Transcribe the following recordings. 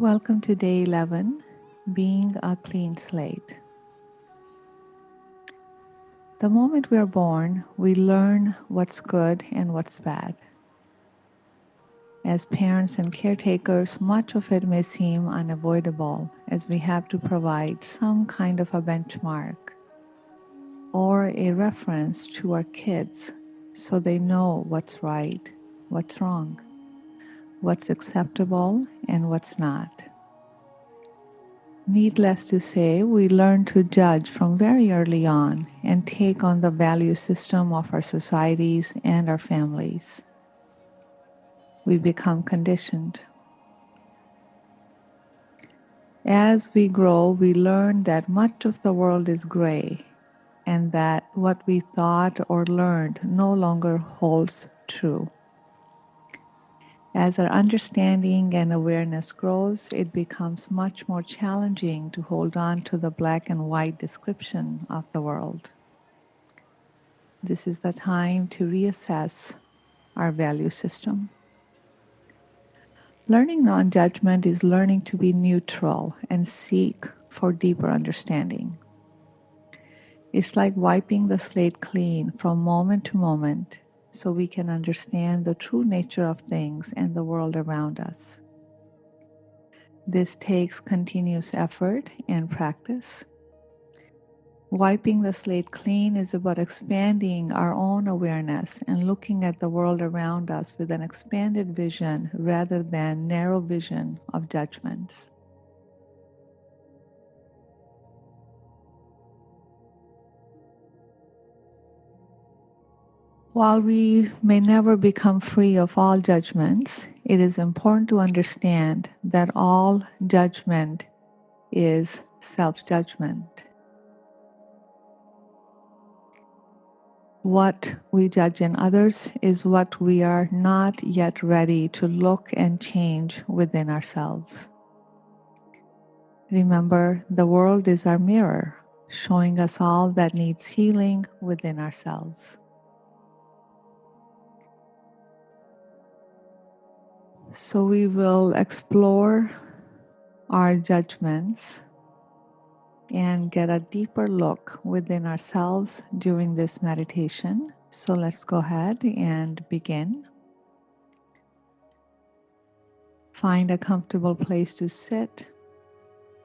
Welcome to day 11, Being a Clean Slate. The moment we are born, we learn what's good and what's bad. As parents and caretakers, much of it may seem unavoidable as we have to provide some kind of a benchmark or a reference to our kids so they know what's right, what's wrong, what's acceptable, and what's not. Needless to say, we learn to judge from very early on and take on the value system of our societies and our families. We become conditioned. As we grow, we learn that much of the world is gray and that what we thought or learned no longer holds true. As our understanding and awareness grows, it becomes much more challenging to hold on to the black and white description of the world. This is the time to reassess our value system. Learning non-judgment is learning to be neutral and seek for deeper understanding. It's like wiping the slate clean from moment to moment so we can understand the true nature of things and the world around us. This takes continuous effort and practice. Wiping the slate clean is about expanding our own awareness and looking at the world around us with an expanded vision rather than narrow vision of judgments. While we may never become free of all judgments, it is important to understand that all judgment is self-judgment. What we judge in others is what we are not yet ready to look and change within ourselves. Remember, the world is our mirror, showing us all that needs healing within ourselves. So we will explore our judgments and get a deeper look within ourselves during this meditation. So let's go ahead and begin. Find a comfortable place to sit,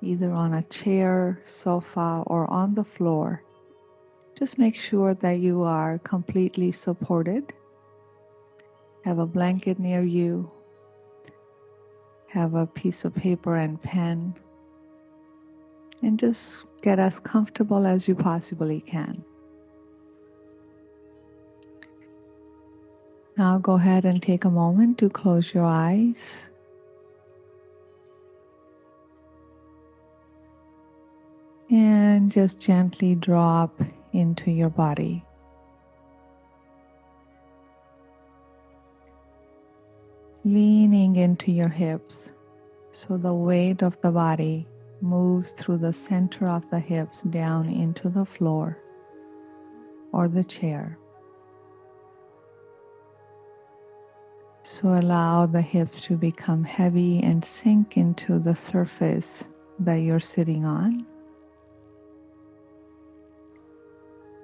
either on a chair, sofa, or on the floor. Just make sure that you are completely supported. Have a blanket near you. Have a piece of paper and pen. And just get as comfortable as you possibly can. Now go ahead and take a moment to close your eyes. And just gently drop into your body. Leaning into your hips so the weight of the body moves through the center of the hips down into the floor or the chair. So allow the hips to become heavy and sink into the surface that you're sitting on.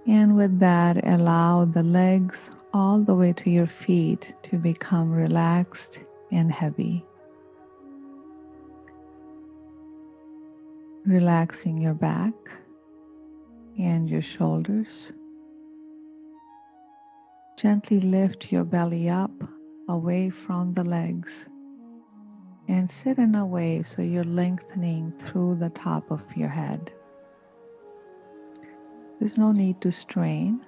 And with that, allow the legs all the way to your feet to become relaxed and heavy. Relaxing your back and your shoulders. Gently lift your belly up away from the legs and sit in a way so you're lengthening through the top of your head. There's no need to strain,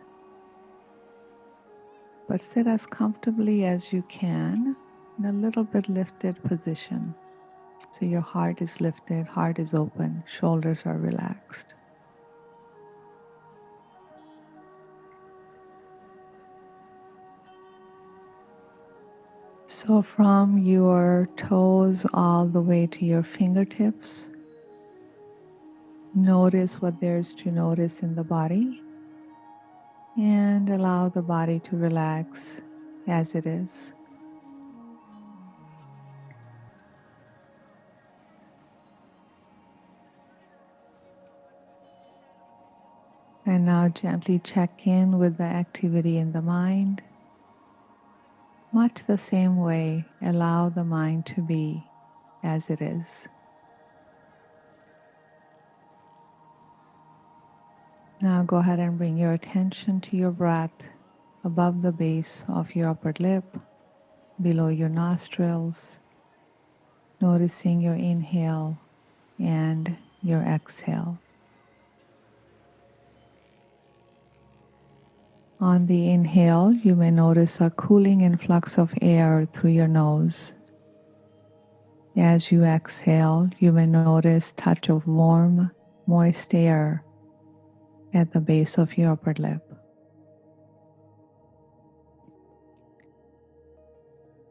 but sit as comfortably as you can in a little bit lifted position. So your heart is lifted, heart is open, shoulders are relaxed. So from your toes all the way to your fingertips, notice what there's to notice in the body and allow the body to relax as it is. And now gently check in with the activity in the mind. Much the same way, allow the mind to be as it is. Now go ahead and bring your attention to your breath above the base of your upper lip, below your nostrils, noticing your inhale and your exhale. On the inhale, you may notice a cooling influx of air through your nose. As you exhale, you may notice touch of warm, moist air at the base of your upper lip.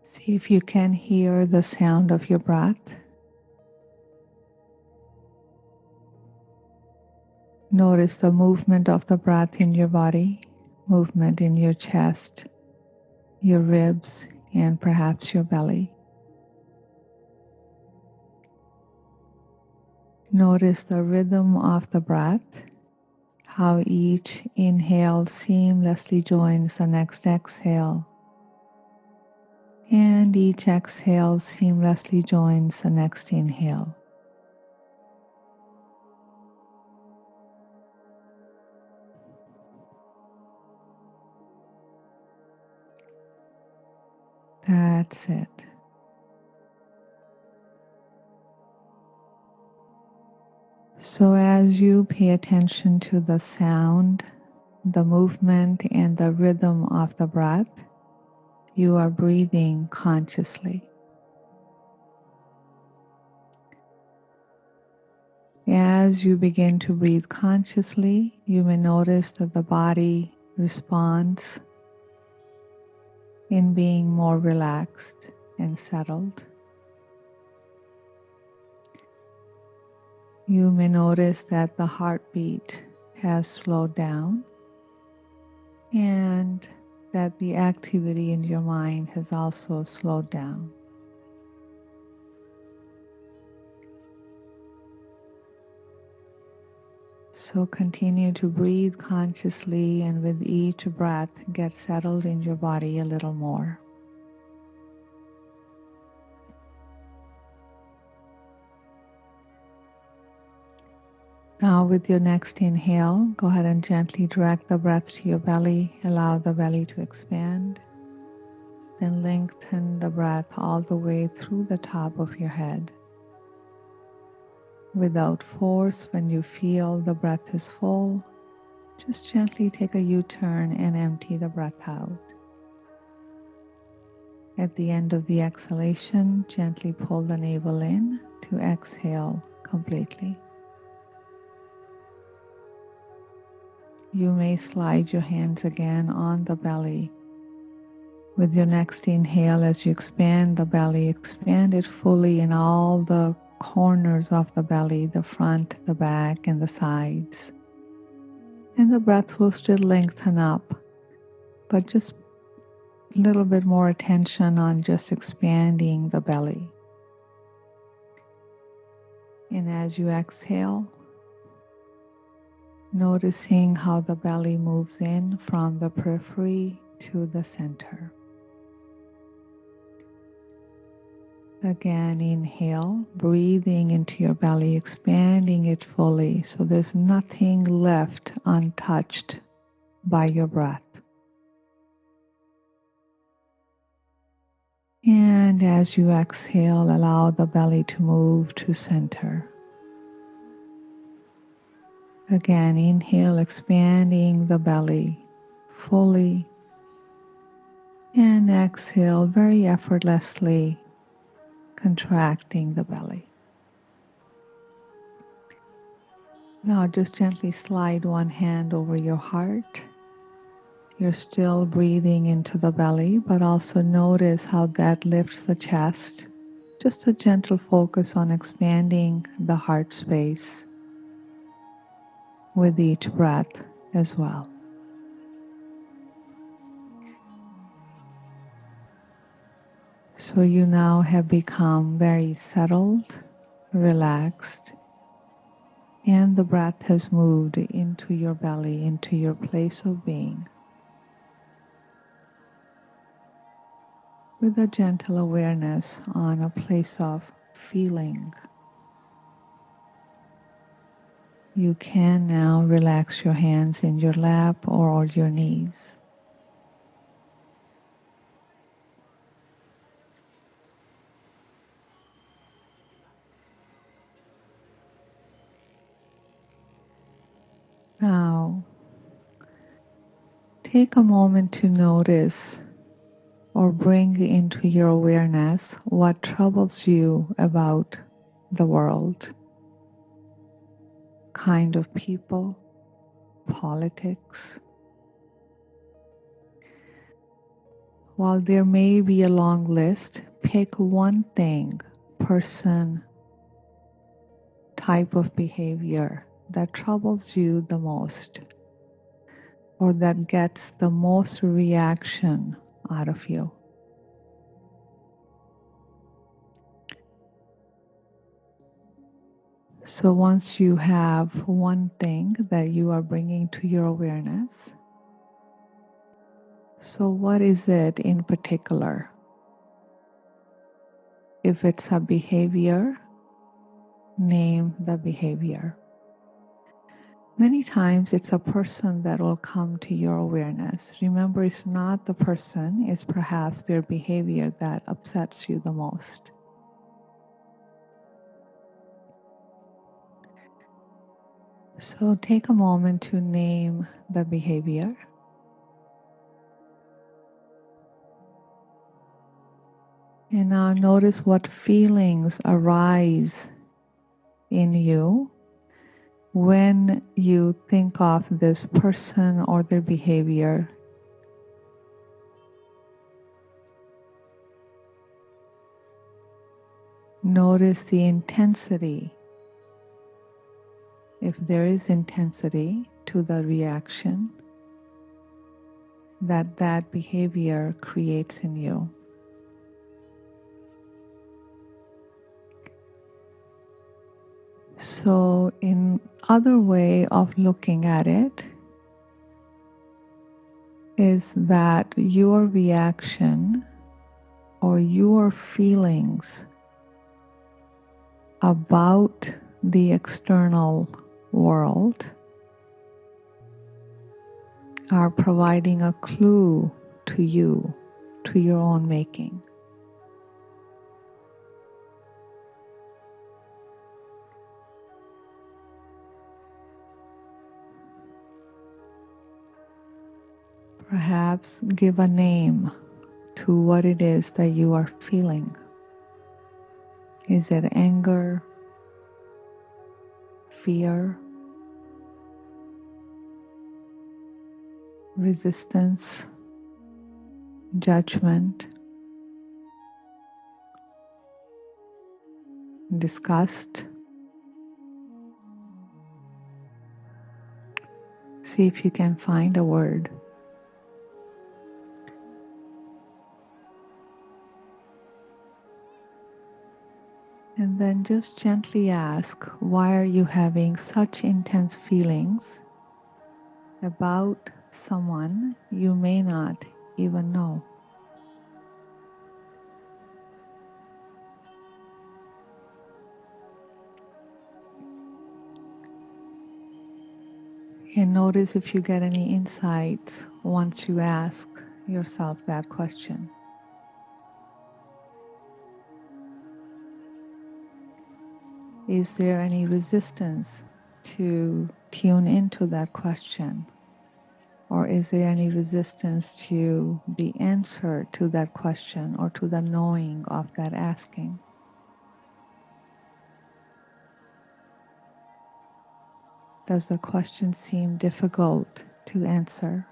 See if you can hear the sound of your breath. Notice the movement of the breath in your body, movement in your chest, your ribs, and perhaps your belly. Notice the rhythm of the breath, how each inhale seamlessly joins the next exhale, and each exhale seamlessly joins the next inhale. That's it. So as you pay attention to the sound, the movement, and the rhythm of the breath, you are breathing consciously. As you begin to breathe consciously, you may notice that the body responds in being more relaxed and settled. You may notice that the heartbeat has slowed down and that the activity in your mind has also slowed down. So continue to breathe consciously, and with each breath, get settled in your body a little more. Now with your next inhale, go ahead and gently direct the breath to your belly. Allow the belly to expand. Then lengthen the breath all the way through the top of your head. Without force, when you feel the breath is full, just gently take a U-turn and empty the breath out. At the end of the exhalation, gently pull the navel in to exhale completely. You may slide your hands again on the belly. With your next inhale, as you expand the belly, expand it fully in all the corners of the belly, the front, the back, and the sides. And the breath will still lengthen up, but just a little bit more attention on just expanding the belly. And as you exhale, noticing how the belly moves in from the periphery to the center. Again, inhale, breathing into your belly, expanding it fully so there's nothing left untouched by your breath. And as you exhale, allow the belly to move to center. Again, inhale, expanding the belly fully, and exhale very effortlessly, contracting the belly. Now just gently slide one hand over your heart. You're still breathing into the belly, but also notice how that lifts the chest. Just a gentle focus on expanding the heart space with each breath as well. So you now have become very settled, relaxed, And the breath has moved into your belly, into your place of being, with a gentle awareness on a place of feeling. You can now relax your hands in your lap or on your knees. Now, take a moment to notice or bring into your awareness what troubles you about the world, kind of people, politics. While there may be a long list, pick one thing, person, type of behavior that troubles you the most or that gets the most reaction out of you. So once you have one thing that you are bringing to your awareness, so what is it in particular? If it's a behavior, name the behavior. Many times it's a person that will come to your awareness. Remember, it's not the person, it's perhaps their behavior that upsets you the most. So take a moment to name the behavior. And now notice what feelings arise in you when you think of this person or their behavior. Notice the intensity, if there is intensity to the reaction that that behavior creates in you. So, in other way of looking at it is that your reaction or your feelings about the external world are providing a clue to you, to your own making. Perhaps give a name to what it is that you are feeling. Is it anger, fear, resistance, judgment, disgust? See if you can find a word. And then just gently ask, why are you having such intense feelings about someone you may not even know? And notice if you get any insights once you ask yourself that question. Is there any resistance to tune into that question? Or is there any resistance to the answer to that question or to the knowing of that asking? Does the question seem difficult to answer?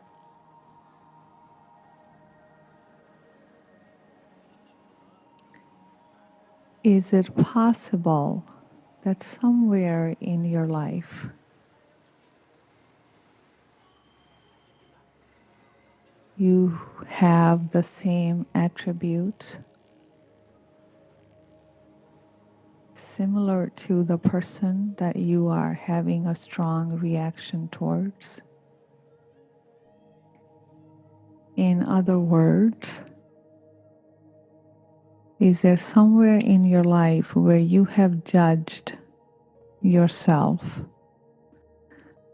Is it possible that somewhere in your life you have the same attributes, similar to the person that you are having a strong reaction towards. In other words, is there somewhere in your life where you have judged yourself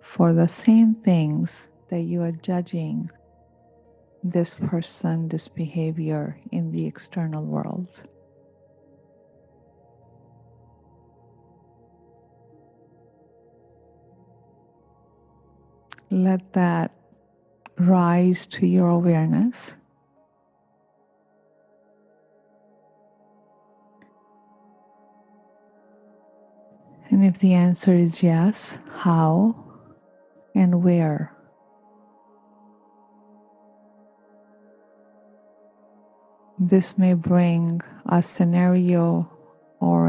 for the same things that you are judging this person, this behavior in the external world? Let that rise to your awareness. And if the answer is yes, how and where? This may bring a scenario or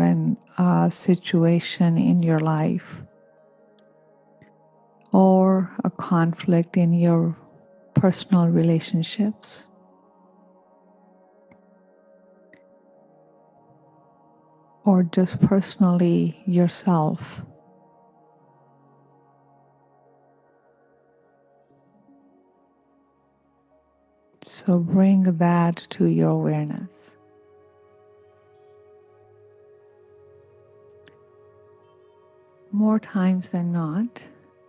a situation in your life or a conflict in your personal relationships. Or just personally yourself. So bring that to your awareness. More times than not,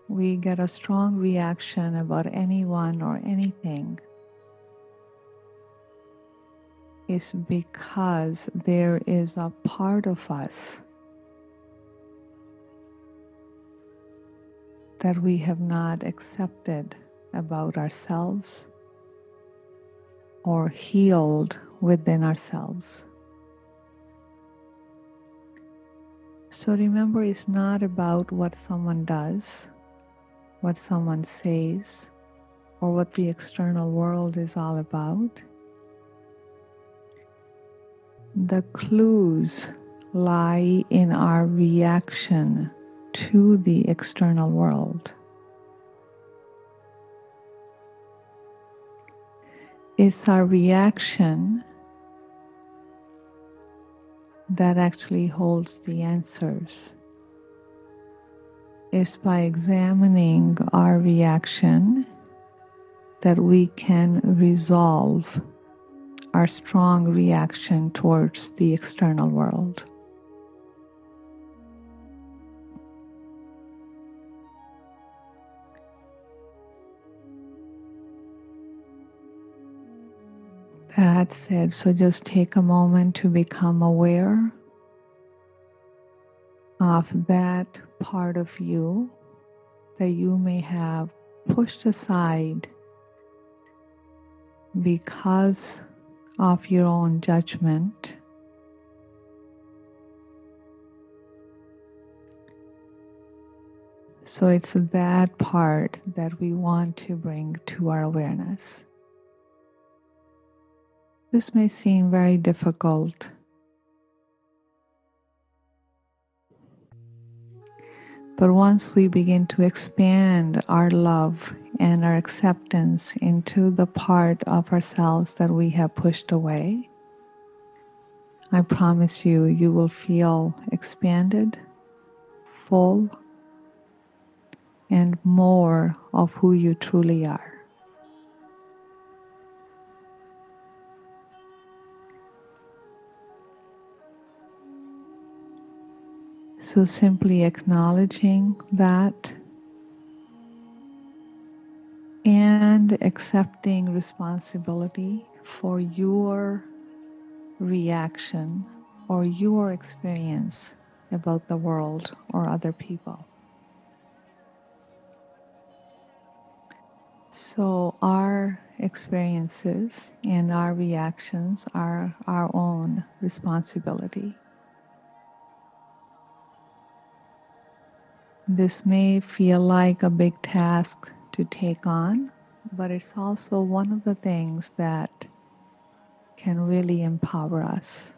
we get a strong reaction about anyone or anything is because there is a part of us that we have not accepted about ourselves or healed within ourselves. So remember, it's not about what someone does, what someone says, or what the external world is all about. The clues lie in our reaction to the external world. It's our reaction that actually holds the answers. It's by examining our reaction that we can resolve our strong reaction towards the external world. That's it. So just take a moment to become aware of that part of you that you may have pushed aside because of your own judgment. So it's that part that we want to bring to our awareness. This may seem very difficult, but once we begin to expand our love and our acceptance into the part of ourselves that we have pushed away, I promise you, you will feel expanded, full, and more of who you truly are. So simply acknowledging that and accepting responsibility for your reaction or your experience about the world or other people. So our experiences and our reactions are our own responsibility. This may feel like a big task to take on, but it's also one of the things that can really empower us.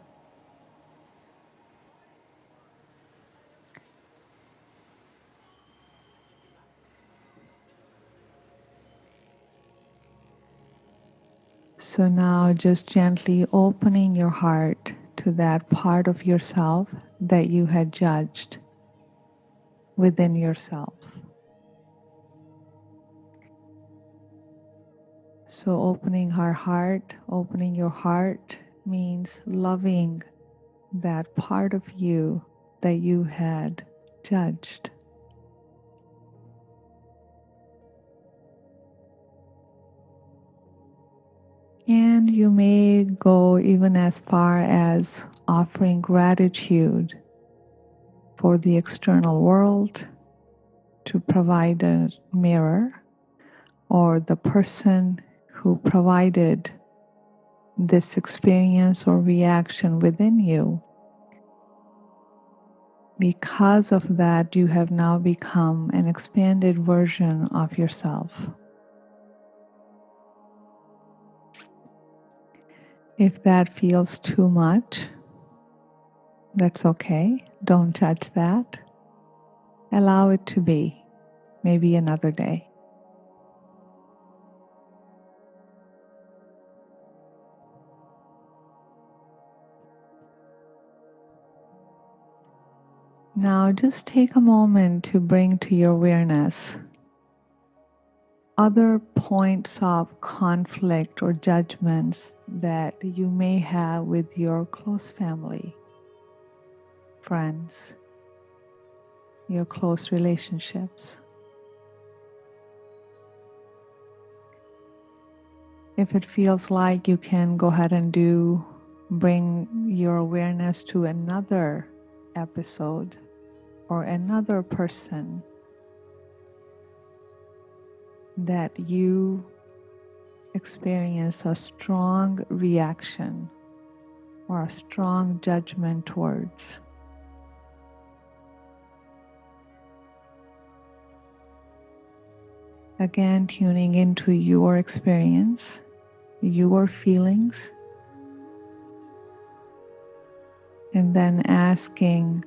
So now just gently opening your heart to that part of yourself that you had judged within yourself. So opening our heart, opening your heart means loving that part of you that you had judged. And you may go even as far as offering gratitude for the external world to provide a mirror, or the person who provided this experience or reaction within you. Because of that, you have now become an expanded version of yourself. If that feels too much, that's okay. Don't judge that. Allow it to be. Maybe another day. Now just take a moment to bring to your awareness other points of conflict or judgments that you may have with your close family, friends, your close relationships. If it feels like you can go ahead and bring your awareness to another episode or another person that you experience a strong reaction or a strong judgment towards. Again, tuning into your experience, your feelings, and then asking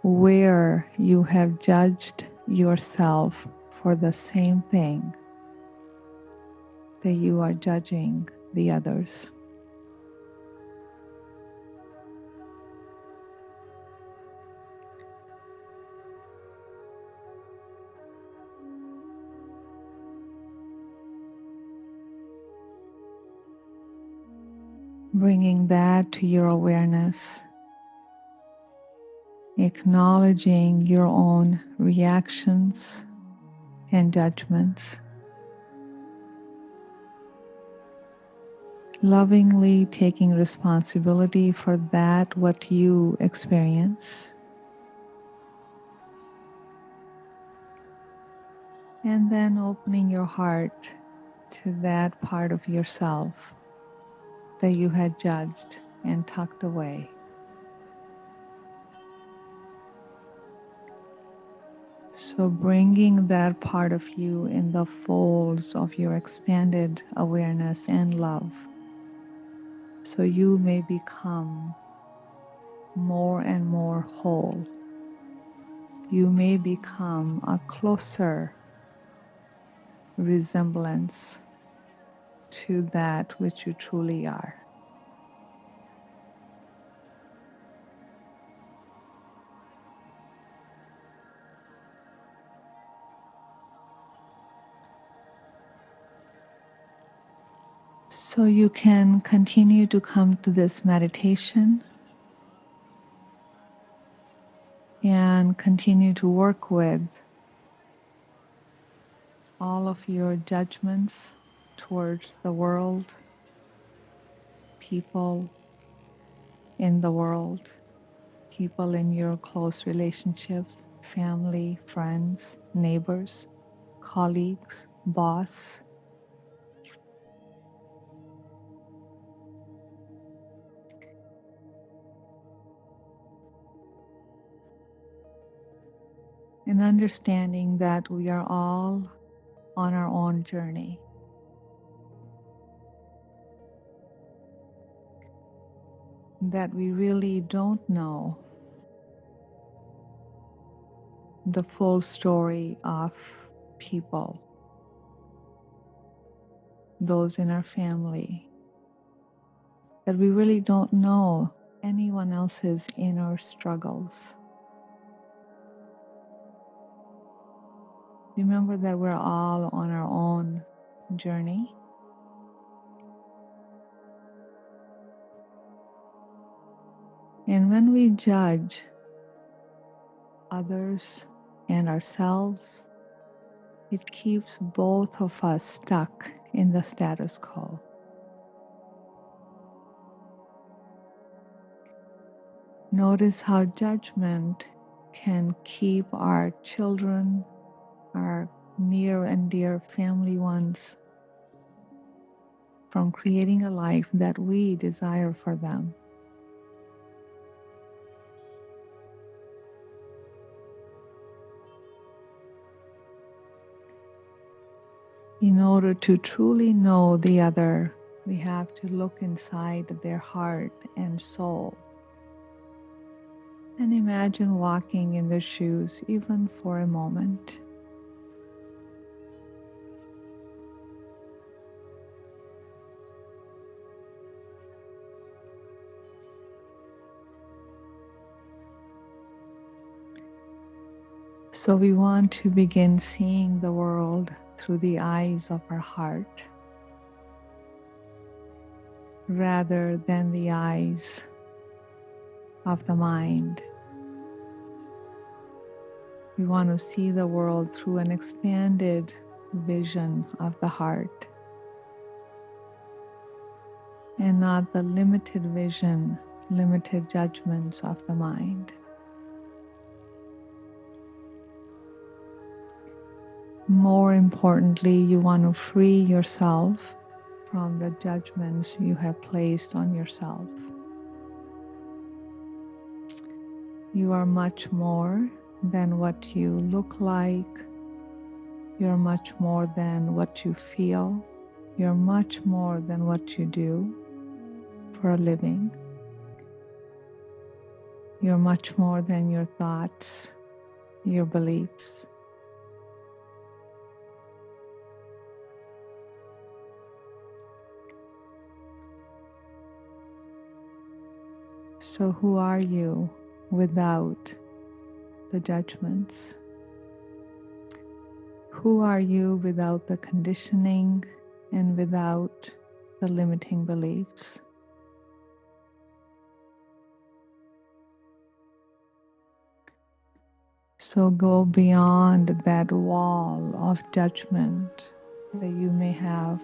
where you have judged yourself for the same thing that you are judging the others. Bringing that to your awareness, acknowledging your own reactions and judgments, lovingly taking responsibility for that what you experience, and then opening your heart to that part of yourself that you had judged and tucked away. So bringing that part of you in the folds of your expanded awareness and love, so you may become more and more whole. You may become a closer resemblance to that which you truly are. So you can continue to come to this meditation and continue to work with all of your judgments towards the world, people in the world, people in your close relationships, family, friends, neighbors, colleagues, boss. And understanding that we are all on our own journey. That we really don't know the full story of people, those in our family, that we really don't know anyone else's inner struggles. Remember that we're all on our own journey. And when we judge others and ourselves, it keeps both of us stuck in the status quo. Notice how judgment can keep our children, our near and dear family ones, from creating a life that we desire for them. In order to truly know the other, we have to look inside their heart and soul and imagine walking in their shoes even for a moment. So we want to begin seeing the world through the eyes of our heart rather than the eyes of the mind. We want to see the world through an expanded vision of the heart and not the limited vision, limited judgments of the mind. More importantly, you want to free yourself from the judgments you have placed on yourself. You are much more than what you look like. You're much more than what you feel. You're much more than what you do for a living. You're much more than your thoughts, your beliefs. So who are you without the judgments? Who are you without the conditioning and without the limiting beliefs? So go beyond that wall of judgment that you may have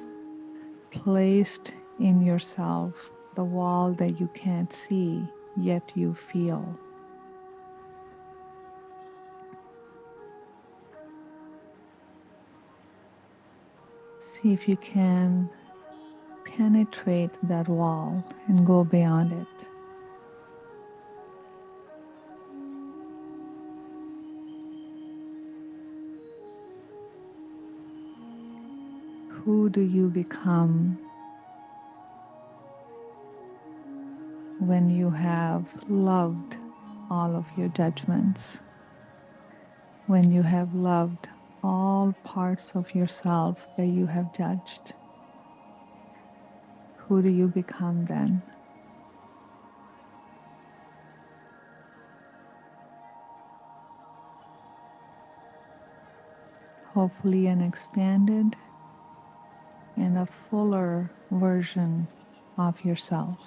placed in yourself, the wall that you can't see, yet you feel. See if you can penetrate that wall and go beyond it. Who do you become when you have loved all of your judgments? When you have loved all parts of yourself that you have judged? Who do you become then? Hopefully an expanded and a fuller version of yourself.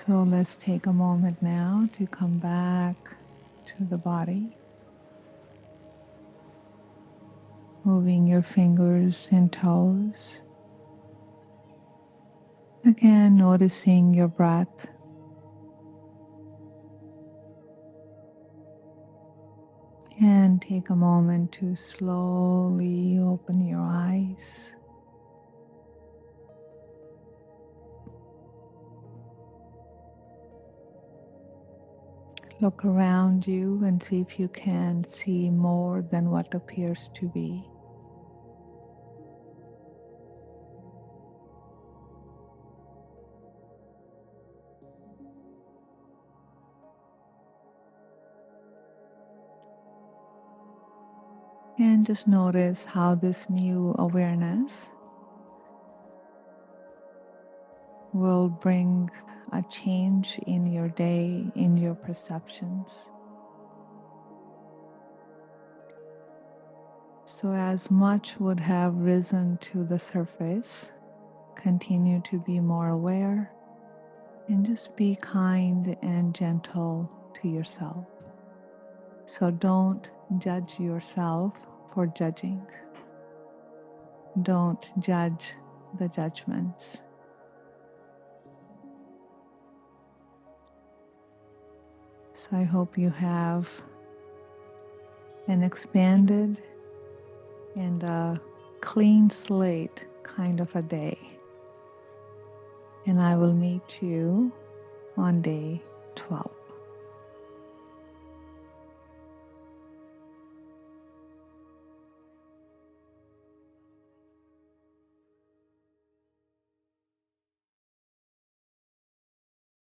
So let's take a moment now to come back to the body, moving your fingers and toes. Again, noticing your breath. And take a moment to slowly open your eyes. Look around you and see if you can see more than what appears to be. And just notice how this new awareness will bring a change in your day, in your perceptions. So as much would have risen to the surface, continue to be more aware and just be kind and gentle to yourself. So don't judge yourself for judging. Don't judge the judgments. So I hope you have an expanded and a clean slate kind of a day. And I will meet you on day 12.